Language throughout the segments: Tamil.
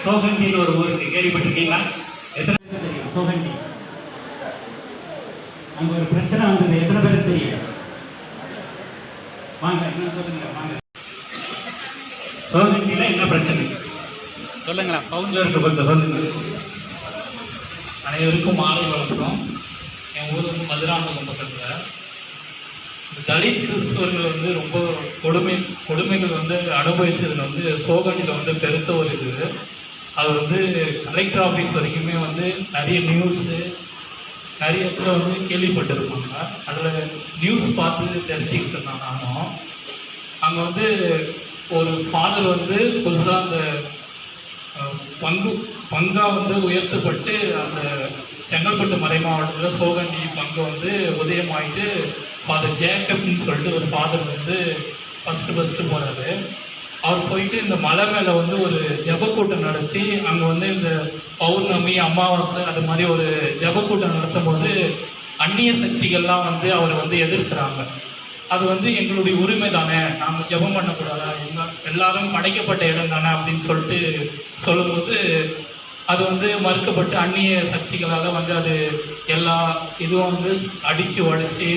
சோகண்டின்னு ஒரு ஊருக்கு கேள்விப்பட்டிருக்கீங்களா? எத்தனை பேருக்கு தெரியும் சோகண்டி? அங்கே ஒரு பிரச்சனை வந்தது, எத்தனை பேருக்கு தெரியும்? வாங்க, என்ன சொல்லுங்க, வாங்க. சோகண்டியில் என்ன பிரச்சனை சொல்லுங்களா? பவுன்லருக்கு கொஞ்சம் சொல்லுங்க. அனைவருக்கும் மாலை வணக்கம். என் ஊர் வந்து மதுராந்தகம் பக்கத்தில். தலித் கிறிஸ்தவர்கள் வந்து ரொம்ப கொடுமைகள் வந்து அனுபவிச்சதில் வந்து சோகண்டியில் வந்து பெருத்த ஒரு இது. அது வந்து கலெக்டர் ஆஃபீஸ் வரைக்குமே வந்து நிறைய நியூஸு நிறைய இடத்துல வந்து கேள்விப்பட்டிருப்பாங்க. அதில் நியூஸ் பார்த்து தெரிஞ்சுக்கிட்டு இருந்தாங்க. நானும் அங்கே வந்து ஒரு ஃபாதர் வந்து புதுசாக அந்த பங்கா வந்து உயர்த்தப்பட்டு அந்த செங்கல்பட்டு மறை மாவட்டத்தில் சோகண்டி பங்கு வந்து உதயமாயிட்டு ஃபாதர் ஜேக்கப்னு சொல்லிட்டு ஒரு ஃபாதர் வந்து ஃபஸ்ட்டு போகிறாரு. அவர் போயிட்டு இந்த மலை மேலே வந்து ஒரு ஜபக்கூட்டம் நடத்தி அங்கே வந்து இந்த பௌர்ணமி அமாவாசை அது மாதிரி ஒரு ஜபக்கூட்டம் நடத்தும் போது அந்நிய சக்திகள்லாம் வந்து அவரை வந்து எதிர்க்கிறாங்க. அது வந்து எங்களுடைய உரிமை தானே, நாம் ஜெபம் பண்ணக்கூடாதா, எல்லாரும் படைக்கப்பட்ட இடம் தானே அப்படின்னு சொல்லிட்டு சொல்லும்போது அது வந்து மறுக்கப்பட்டு அந்நிய சக்திகளால் வந்து அது எல்லா இதுவும் வந்து அடித்து உடைச்சி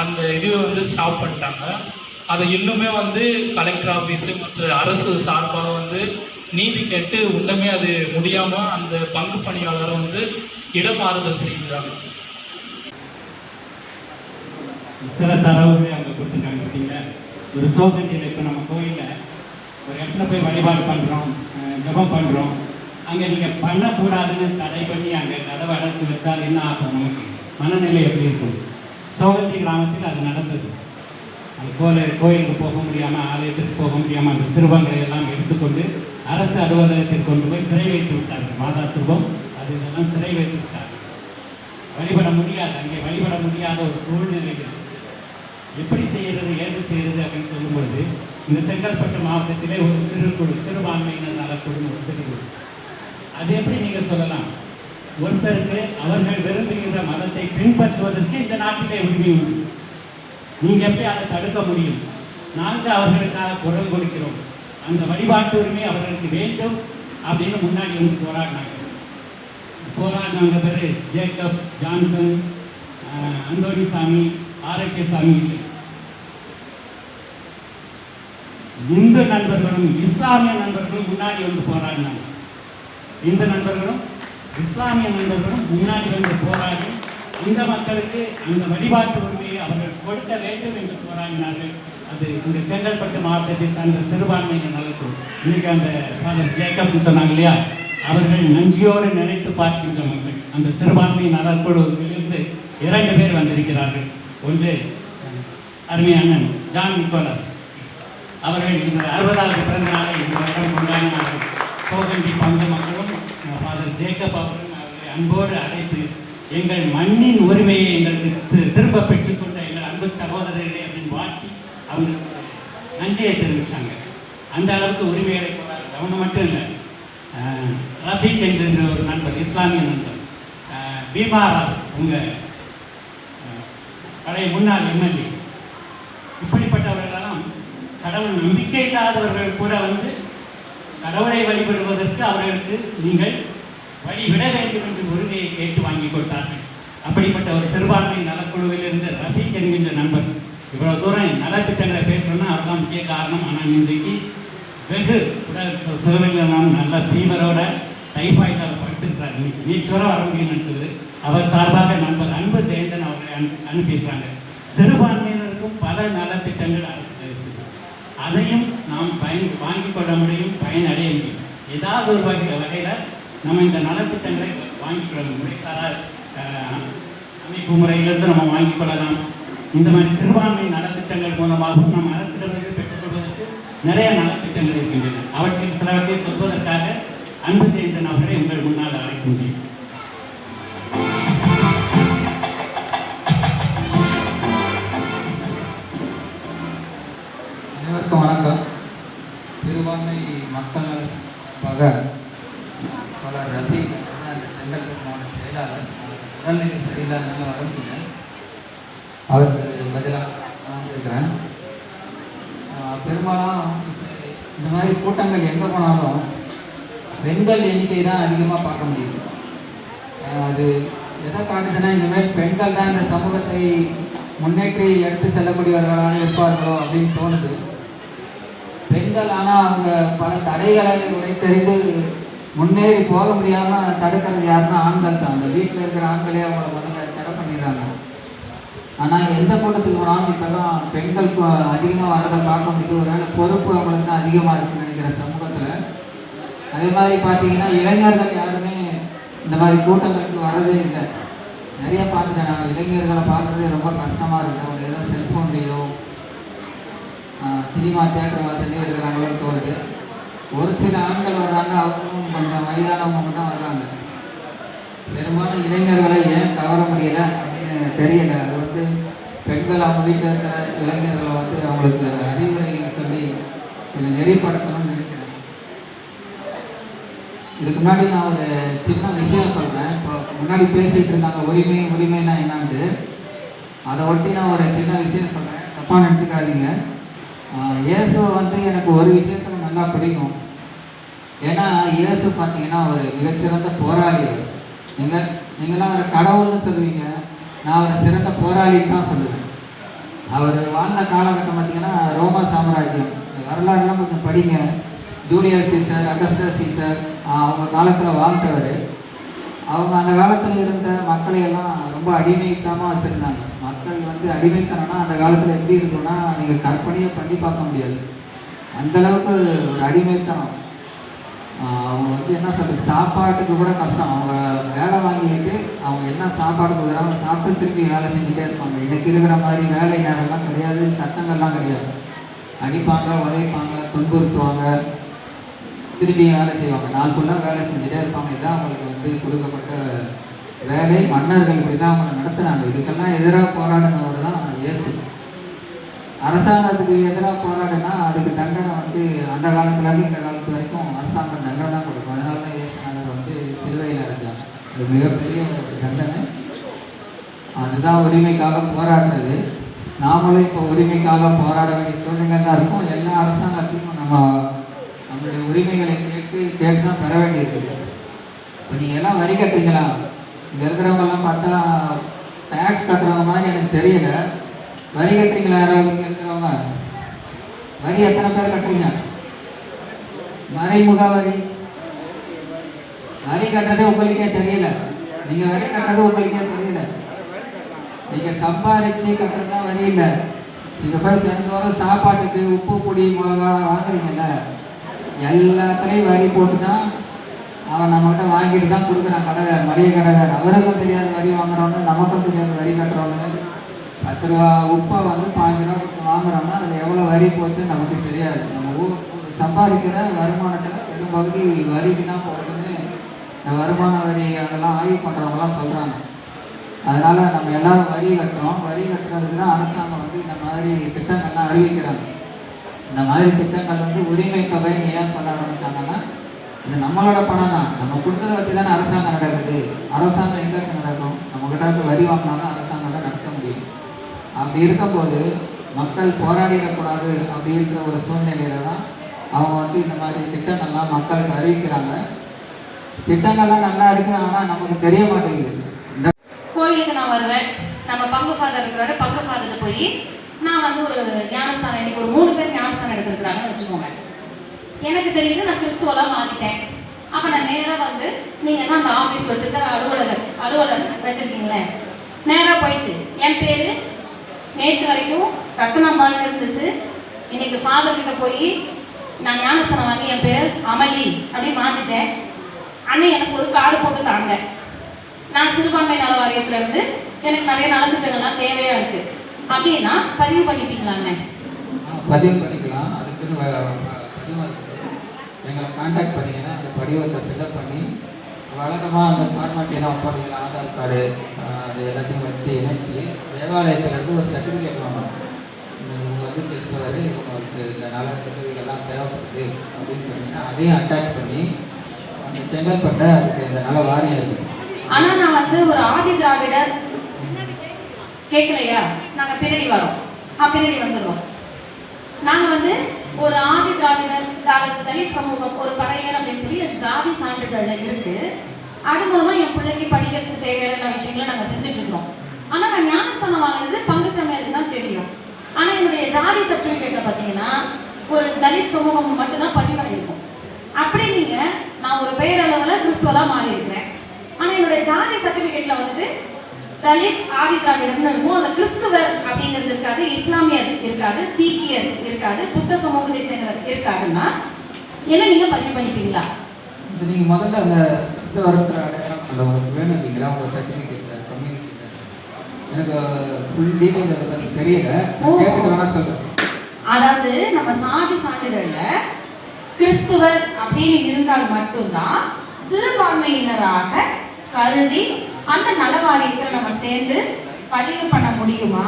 அந்த இதுவை வந்து ஸ்டாப் பண்ணிட்டாங்க. அதை இன்னுமே வந்து கலெக்டர் ஆஃபீஸு மற்ற அரசு சார்பாக வந்து நீதி கேட்டு இன்னுமே அது முடியாமல் அந்த பங்கு பணியாளரை வந்து இடமாறுதல் செய்கிறாங்க. சில தரவுகளே அவங்க கொடுத்துருக்காங்க. பார்த்தீங்களா, ஒரு சோகண்டியில் இப்போ நம்ம கோயிலில் ஒரு இடத்துல போய் வழிபாடு பண்ணுறோம், ஜபம் பண்ணுறோம், அங்கே நீங்கள் பண்ணக்கூடாதுன்னு தடை பண்ணி அங்கே கதவை அடைச்சி வச்சால் என்ன ஆகும்? நமக்கு மனநிலை எப்படி இருக்கும்? சோகண்டி கிராமத்தில் அது நடந்தது. அது போல கோயிலுக்கு போக முடியாமல், ஆலயத்திற்கு போக முடியாமல் அந்த சிறுவங்களை எல்லாம் எடுத்துக்கொண்டு அரசு அலுவலகத்தில் கொண்டு போய் சிறை வைத்து விட்டார்கள். மாதா சிறுவம் அது இதெல்லாம் சிறை வைத்து விட்டார்கள். வழிபட முடியாது, அங்கே வழிபட முடியாத ஒரு சூழ்நிலை. எப்படி செய்கிறது, ஏது செய்கிறது அப்படின்னு சொல்லும் பொழுது இந்த செங்கல்பட்டு மாவட்டத்திலே ஒரு சிறு குழு, சிறுபான்மையினர் நலக்குழு ஒரு சிறு குழு. அது எப்படி நீங்கள் சொல்லலாம்? ஒருத்தருக்கு அவர்கள் விரும்புகின்ற மதத்தை பின்பற்றுவதற்கு இந்த நாட்டிலே உரிமை உண்டு. நீங்கள் எப்படி அதை தடுக்க முடியும்? நாங்கள் அவர்களுக்காக குரல் கொடுக்கிறோம், அந்த வழிபாட்டு உரிமை அவர்களுக்கு வேண்டும் அப்படின்னு முன்னாடி வந்து போராடினாங்க பேர் ஜேக்கப், ஜான்சன், அந்தோணிசாமி, ஆரோக்கியசாமி. இந்து நண்பர்களும் இஸ்லாமிய நண்பர்களும் முன்னாடி வந்து போராடினாங்க. இந்து நண்பர்களும் இஸ்லாமிய நண்பர்களும் முன்னாடி வந்து போராடி இந்த மக்களுக்கு அந்த வழிபாட்டு உரிமையை அவர்கள் கொடுக்க வேண்டும் என்று போராடினார்கள். அது இந்த செங்கல்பட்டு மாவட்டத்தை சார்ந்த சிறுபான்மையினர் நலக்குழு. இன்னைக்கு அந்த ஃபாதர் ஜேக்கப்னு சொன்னாங்க இல்லையா, அவர்கள் நன்றியோடு நினைத்து பார்க்கின்ற மக்கள். அந்த சிறுபான்மை நலக்குழுவிலிருந்து 2 பேர் வந்திருக்கிறார்கள். ஒன்று அருமை அண்ணன் ஜான் நிக்கோலஸ் அவர்கள் இந்த 60வது பிறந்த நாளை இந்த வருடம் கொண்டாடினார்கள். சோகண்டி பங்கு மக்களும் ஃபாதர் ஜேக்கப் அவர்களும் அவர்களை அன்போடு அழைத்து எங்கள் மண்ணின் உரிமையை எங்களுக்கு திரும்ப பெற்றுக்கொண்ட எங்கள் அன்பு சகோதரர்களே அப்படின்னு வாழ்த்தி அவங்களுக்கு நன்றியை தெரிவித்தாங்க. அந்த அளவுக்கு உரிமைகளை போராடுறாங்க. அவங்க மட்டும் இல்லை, ரஃபீக் என்கின்ற ஒரு நண்பர், இஸ்லாமிய நண்பர், பீமாரார், உங்கள் பழைய முன்னாள் எம்எல்ஏ, இப்படிப்பட்டவர்களெல்லாம் கடவுள் நம்பிக்கை இல்லாதவர்கள் கூட வந்து கடவுளை வழிபடுவதற்கு அவர்களுக்கு நீங்கள் வழிவிட வேண்டும் என்று உரிமையை கேட்டு வாங்கி கொடுத்தார்கள். அப்படிப்பட்ட ஒரு சிறுபான்மை நலக்குழுவில் இருந்து ரஃபீக் என்கின்ற நண்பர் இவ்வளோ தூரம் நலத்திட்டங்களை பேசணும்னா அதுதான் முக்கிய காரணம். ஆனால் இன்றைக்கு வெகு உடல் சுகமில்லாம் நல்ல ஃபீவரோட டைஃபாய்டால் படுத்திருக்கிறார். இன்னைக்கு நேற்று வர முடியும்னு நினச்சது. அவர் சார்பாக நண்பர் அன்பு ஜெயந்தன் அவர்களை அனுப்பியிருக்காங்க. சிறுபான்மையினருக்கும் பல நலத்திட்டங்கள் அரசு இருக்குது. அதையும் நாம் வாங்கி கொள்ள முடியும், பயனடைய முடியும். ஏதாவது ஒரு வகையில் நம்ம இந்த நலத்திட்டங்களை வாங்கிக் கொள்ள முறைசாரா அமைப்பு முறையிலிருந்து நம்ம வாங்கிக் கொள்ளலாம். இந்த மாதிரி சிறுபான்மை நலத்திட்டங்கள் மூலமாகவும் நம்ம அரசிடமிருந்து பெற்றுக்கொள்வதற்கு நிறைய நலத்திட்டங்கள் இருக்கின்றன. அவற்றில் சிலவற்றை சொல்வதற்காக அன்பு ஜெயந்தன் அவர்களை உங்கள் முன்னால் அழைக்கின்றேன். அனைவருக்கும் வணக்கம். சிறுபான்மை மக்கள் நலப்பாக தோழர் ரஃபீக் அந்த செங்கல்பட்டு மாவட்ட செயலாளர் உடல்நிலை சரியில்லாதனால வர முடியல. அவருக்கு பதிலாக நான் வந்திருக்கிறேன். பெரும்பாலும் இந்த மாதிரி கூட்டங்கள் எங்கே போனாலும் பெண்கள் எண்ணிக்கை தான் அதிகமாக பார்க்க முடியுது. அது எதை காட்டுதுன்னா, இனிமேல் பெண்கள் தான் இந்த சமூகத்தை முன்னேற்றி எடுத்து செல்லக்கூடியவர்களாக இருப்பார்களோ அப்படின்னு தோணுது. பெண்கள் ஆனால் அவங்க பல தடைகளை உடைத்தெறிந்து முன்னேறி போக முடியாமல் தடுக்கிறது யாருன்னா ஆண்கள் தான். அந்த வீட்டில் இருக்கிற ஆண்களே அவங்கள முதல்ல தடை பண்ணிடுறாங்க. ஆனால் எந்த கூட்டத்துக்கு போனாலும் இப்போல்லாம் பெண்களுக்கு அதிகமாக வரதை பார்க்க முடியுது. ஒரு வேளை பொறுப்பு அவங்களுக்கு தான் அதிகமாக இருக்குன்னு நினைக்கிற சமூகத்தில். அதே மாதிரி பார்த்தீங்கன்னா இளைஞர்கள் யாருமே இந்த மாதிரி கூட்டங்களுக்கு வரதே இல்லை. நிறைய பார்த்துட்டேன் நான். இளைஞர்களை பார்க்குறதே ரொம்ப கஷ்டமாக இருக்குது. அவங்க ஏதோ செல்ஃபோன்லேயோ சினிமா தியேட்டர் வாசல்லையோ இருக்கிறாங்களோன்னு தோணுது. ஒரு சில ஆண்கள் வர்றாங்க, அவங்களும் கொஞ்சம் வயதானவங்க மட்டும் தான் வர்றாங்க. பெரும்பாலும் இளைஞர்களை ஏன் கவர முடியலை அப்படின்னு தெரியல. அது வந்து பெண்கள் அவங்க வீட்டில் இருக்கிற இளைஞர்களை வந்து அவங்களுக்கு அறிவுரை சொல்லி இதை நெறிப்படுத்தணும்னு நினைக்கிறேன். இதுக்கு முன்னாடி நான் ஒரு சின்ன விஷயம் சொல்கிறேன். இப்போ முன்னாடி பேசிகிட்டு இருந்தாங்க உரிமைன்னா என்னான்ட்டு. அதை ஒட்டி நான் ஒரு சின்ன விஷயம் சொல்கிறேன், தப்பாக நினச்சிக்காதீங்க. இயேசுவை வந்து எனக்கு ஒரு விஷயத்தில் நல்லா பிடிக்கும். ஏன்னா இயேசு பார்த்தீங்கன்னா ஒரு மிகச்சிறந்த போராளி. நீங்களாம் ஒரு கடவுள்னு சொல்லுவீங்க, நான் ஒரு சிறந்த போராளின்னு தான் சொல்லுவேன். அவர் வாழ்ந்த காலகட்டம் பார்த்தீங்கன்னா ரோமா சாம்ராஜ்யம். வரலாறுலாம் கொஞ்சம் படிங்க. ஜூலியஸ் சீசர், அகஸ்டஸ் சீசர் அவங்க காலத்தில் வாழ்ந்தவர். அவங்க அந்த காலத்தில் இருந்த மக்களை எல்லாம் ரொம்ப அடிமைத்தனமாக வச்சுருந்தாங்க. மக்கள் வந்து அடிமைத்தனம்னா அந்த காலத்தில் எப்படி இருக்குன்னா நீங்கள் கற்பனையை பண்ணி பார்க்க முடியாது. அந்தளவுக்கு ஒரு அடிமைத்தனம். அவங்க வந்து என்ன சொல்கிறது, சாப்பாட்டுக்கு கூட கஷ்டம். அவங்க வேலை வாங்கிக்கிட்டு அவங்க என்ன சாப்பாடு கொடுக்குறாங்க சாப்பிட்டு திருப்பி வேலை செஞ்சுட்டே இருப்பாங்க. இன்றைக்கி இருக்கிற மாதிரி வேலை நேரம்லாம் கிடையாது, சட்டங்கள்லாம் கிடையாது. அடிப்பாங்க, உதைப்பாங்க, துன்புறுத்துவாங்க, திருப்பி வேலை செய்வாங்க. நாள் ஃபுல்லாக வேலை செஞ்சுட்டே இருப்பாங்க. இதுதான் அவங்களுக்கு வந்து கொடுக்கப்பட்ட வேலை. மன்னர்கள் இப்படி தான் அவங்களை நடத்துனாங்க. இதுக்கெல்லாம் எதிராக போராடினவர் தான் இயேசு. அரசாங்கத்துக்கு எதிராக போராடினா அதுக்கு தண்டனை வந்து அந்த காலத்துலேருந்து இந்த காலத்து வரைக்கும் அரசாங்கம் தண்டனை தான் கொடுக்கும். அதனால தான் இயேசுநாதர் வந்து சிலுவையில் இருந்தாங்க. அது மிகப்பெரிய தண்டனை. அதுதான் உரிமைக்காக போராடுறது. நாமளும் இப்போ உரிமைக்காக போராட வேண்டிய சூழ்நிலை தான் இருக்கும். எல்லா அரசாங்கத்தையும் நம்மளுடைய உரிமைகளை கேட்டு தான் பெற வேண்டியிருக்குது. இப்போ நீங்கள் எல்லாம் வரி கட்டுறீங்களா? இங்கே இருக்கிறவங்கெல்லாம் பார்த்தா டேக்ஸ் கட்டுறவங்க மாதிரி எனக்கு தெரியல. வரி கட்டுறீங்களா யாராவது இங்கே இருக்கிறவங்க? வரி எத்தனை பேர் கட்டுறீங்க? மறைமுக வரி. வரி கட்டுறதே உங்களுக்கே தெரியல. நீங்கள் வரி கட்டுறது உங்களுக்கே தெரியல. நீங்கள் சம்பாதிச்சு கட்டுறது தான் வரி இல்லை. நீங்கள் போய் தினந்தோறும் சாப்பாட்டுக்கு உப்பு பொடி மிளகா வாங்குறீங்கல்ல, எல்லாத்துலேயும் வரி போட்டு தான் அவன் நம்மகிட்ட வாங்கிட்டு தான் கொடுக்குறான். கடைக்கார், மளிகை கடைக்கார். அவருக்கும் தெரியாது வரி வாங்குறோன்னு, நமக்கும் தெரியாது வரி கட்டுறோன்னு. 10 ரூபா உப்பை வந்து 5 ரூபா கொடுத்து வாங்குறோம்னா அதில் எவ்வளோ வரி போச்சுன்னு நமக்கு தெரியாது. நம்ம சம்பாதிக்கிற வருமானத்தில் பெரும்பகுதி வரிக்கு தான் போகுதுன்னு இந்த வருமான வரி அதெல்லாம் ஆய்வு பண்ணுறவங்களாம் சொல்கிறாங்க. அதனால் நம்ம எல்லோரும் வரி கட்டுறோம். வரி கட்டுறதுக்கு தான் அரசாங்கம் வந்து இந்த மாதிரி திட்டங்கள்லாம் அறிவிக்கிறாங்க. இந்த மாதிரி திட்டங்கள் வந்து உரிமை தொகைன்னு ஏன் சொல்ல ஆரம்பித்தாங்கன்னா, இது நம்மளோட பணம் தான். நம்ம கொடுத்ததை வச்சு தானே அரசாங்கம் நடக்குது. அரசாங்கம் எங்கே இருந்து நடக்கும்? நம்மக்கிட்ட இருந்து வரி வாங்கினா தான் அரசாங்கம் நடத்த முடியும். அப்படி இருக்கும்போது மக்கள் போராடிடக்கூடாது அப்படி இருக்கிற ஒரு சூழ்நிலையில தான் அவங்க வந்து இந்த மாதிரி திட்டங்கள்லாம் மக்களுக்கு அறிவிக்கிறாங்க. திட்டங்கள்லாம் நல்லா இருக்கு, ஆனால் நமக்கு தெரிய மாட்டேங்குது. இந்த கோயிலுக்கு நான் வருவேன். நம்ம பங்கு ஃபாதர் இருக்கிறாரு. பங்கு ஃபாதர் போய் நான் வந்து ஒரு ஞானஸ்தானம், இன்னைக்கு ஒரு 3 பேர் ஞானஸ்தானம் எடுத்துருக்குறாங்கன்னு வச்சுக்கோங்க. எனக்கு தெரியுது நான் கிறிஸ்துவெல்லாம் மாறிட்டேன். அப்போ நான் நேராக வந்து நீங்கள் தான் அந்த ஆஃபீஸ் வச்சுருக்கிற அலுவலர் வச்சுருக்கீங்களே, நேராக போயிட்டு என் பேர் நேற்று வரைக்கும் ரத்னாம்பாள்னு இருந்துச்சு, இன்னைக்கு ஃபாதர்கிட்ட போய் நான் ஞானஸ்தானம் வாங்கி என் பேர் அமளி அப்படின்னு மாற்றிட்டேன். அண்ணன் எனக்கு ஒரு கார்டு போட்டு தாங்க. நான் சிறுபான்மை நல வாரியத்திலேருந்து எனக்கு நிறைய நலத்திட்டங்கள்லாம் தேவையாக இருக்குது அப்படின்னா பதிவு பண்ணிட்டீங்களாண்ணே? பதிவு பண்ணிக்கலாம். அதுக்குன்னு பதிவு இருக்குது. எங்களை கான்டாக்ட் பண்ணிங்கன்னா அந்த படிவத்தை ஃபில்அப் பண்ணி வழக்கமாக அந்த ஃபார்மாலிட்டி எல்லாம் ஒப்படைக்கலாம். ஆதார் கார்டு அது எல்லாத்தையும் வச்சு இணைச்சி தேவாலயத்திலேருந்து ஒரு சர்டிஃபிகேட் வாங்கணும். இவங்க வந்து கிறிஸ்தவர், இவங்களுக்கு இந்த நலத்திட்டங்கள்லாம் தேவைப்படுது அப்படின்னு சொன்னீங்கன்னா அதையும் அட்டாச் பண்ணி அந்த செங்கல்பட்டை அதுக்கு இந்த நல வாரியம் இருக்குது. ஆனால் நான் வந்து ஒரு ஆதி திராவிடர் கேட்கலையா, நாங்கள் பின்னாடி வரோம், பின்னாடி வந்துடுறோம். நாங்கள் வந்து ஒரு ஆதி திராவிடர் தலித் சமூகம் ஒரு பறையர் அப்படின்னு சொல்லி ஜாதி சான்றிதழ் இருக்கு. அது மூலமா என் பிள்ளைக்கு படிக்கிறதுக்கு தேவையான விஷயங்களை நாங்கள் செஞ்சுட்டு இருக்கிறோம். ஆனால் நான் ஞானஸ்தானம் வாங்கினது பங்கு சமையலுக்கு தான் தெரியும். ஆனால் என்னுடைய ஜாதி சர்டிஃபிகேட்டில் பார்த்தீங்கன்னா ஒரு தலித் சமூகம் மட்டும்தான் பதிவாயிருக்கும். அப்படி நீங்கள் நான் ஒரு பெயரளவில் கிறிஸ்துவலாக மாறி இருக்கிறேன். ஆனால் என்னுடைய ஜாதி சர்டிஃபிகேட்டில் வந்துட்டு தலித் ஆதி திராவிடர்னு இருக்கும். அந்த கிறிஸ்துவர் அப்படிங்கிறது இருக்காது, இஸ்லாமியர் இருக்காது, சீக்கியர் இருக்காது, புத்த சமூகத்தை சேர்ந்தவர் இருக்காதுன்னா என்ன நீங்கள் பதிவு பண்ணிப்பீங்களா? இது நீங்கள் முதல்ல அந்த கிறிஸ்தவர்ன்ற அடையாளம் அந்த உங்களுக்கு வேணும் இல்லைங்களா உங்கள் சர்டிஃபிகேட்டில் கம்யூனிட்டியில்? எனக்கு ஃபுல் டீட்டெயில் அதை பற்றி தெரியல, கேட்டுட்டு வேணா சொல்கிறேன். அதாவது நம்ம சாதி சான்றிதழில் கிறிஸ்துவர் அப்படின்னு இருந்தால் மட்டும்தான் சிறுபான்மையினராக கருதி அந்த நலவாரியத்தில் நம்ம சேர்ந்து பதிவு பண்ண முடியுமா,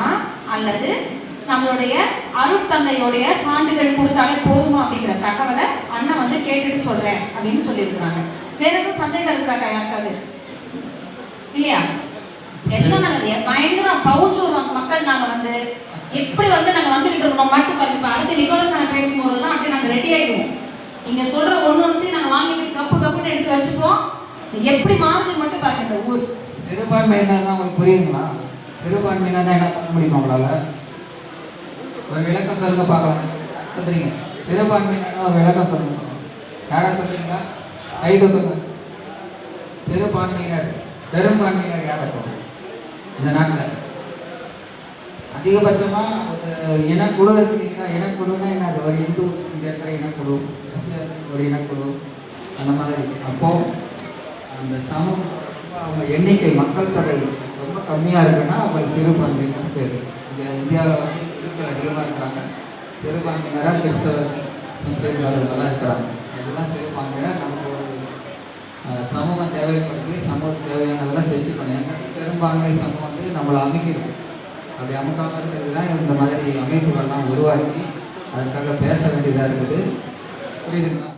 அல்லது நம்மளுடைய அருட்தந்தையோடைய சான்றிதழ் கொடுத்தாலே போதுமா அப்படிங்கிற தகவலை அண்ணன் வந்து கேட்டுட்டு சொல்றேன் அப்படின்னு சொல்லியிருக்கிறாங்க. வேற எதுவும் சந்தேகம் இருக்குதாக்கா யாருக்காது? இல்லையா? எல்லாம் நாங்கள் பயங்கர பவுச்சூர் மக்கள் நாங்கள் வந்து எப்படி வந்து நாங்கள் வந்துகிட்டு இருக்கோம் மட்டும் பாருங்க. இப்போ அடுத்து நிக்கோலஸ் அண்ணன் பேசும்போதெல்லாம் அப்படியே நாங்கள் ரெடி ஆகிடுவோம். நீங்க சொல்ற ஒன்று நாங்கள் வாங்கிட்டு கப்புன்னு எடுத்து வச்சுப்போம். எப்படி மாறுது மட்டும் பாருங்க இந்த ஊர். சிறுபான்மையினர் உங்களுக்கு புரியுதுங்களா? சிறுபான்மையினர் என்ன பண்ண முடியுமா உங்களால்? ஒரு விளக்கம் சொல்லுங்க பார்க்கலாம். சொல்றீங்க சிறுபான்மையினர் ஒரு விளக்கம் சொல்லுங்க. யாரா சொல்றீங்களா? ஐதுங்க. சிறுபான்மையினர் பெரும்பான்மையினர் யார் இருக்கும் இந்த நாட்டில்? அதிகபட்சமாக ஒரு இனக்குழு இருக்குங்களா? இனக்குழுன்னா என்ன? அது ஒரு இந்து இங்கே இருக்கிற இனக்குழு, ஒரு இனக்குழு, அந்த மாதிரி. அப்போது அந்த சமூகம் அவங்க எண்ணிக்கை மக்கள் தொகை ரொம்ப கம்மியாக இருக்குன்னா அவங்க சிறுபான்மையினர் பேர். இங்கே இந்தியாவில் வந்து இந்துக்கள் அதிகமாக இருக்கிறாங்க. சிறுபான்மையினராக கிறிஸ்தவர் முஸ்லீம்களெல்லாம் இருக்கிறாங்க. இதெல்லாம் சிறுபான்மையினர். நமக்கு ஒரு சமூகம் தேவைப்படுது, சமூக தேவையானதெல்லாம் செஞ்சுக்கணும். ஏன்னா பெரும்பான்மை சமூகம் வந்து நம்மளை அமைக்கணும். அப்படி அமைக்காமல் இருக்கிறது தான் இந்த மாதிரி அமைப்புகள்லாம் உருவாக்கி அதுக்காக பேச வேண்டியதாக இருக்குது. புரியுதுங்களா?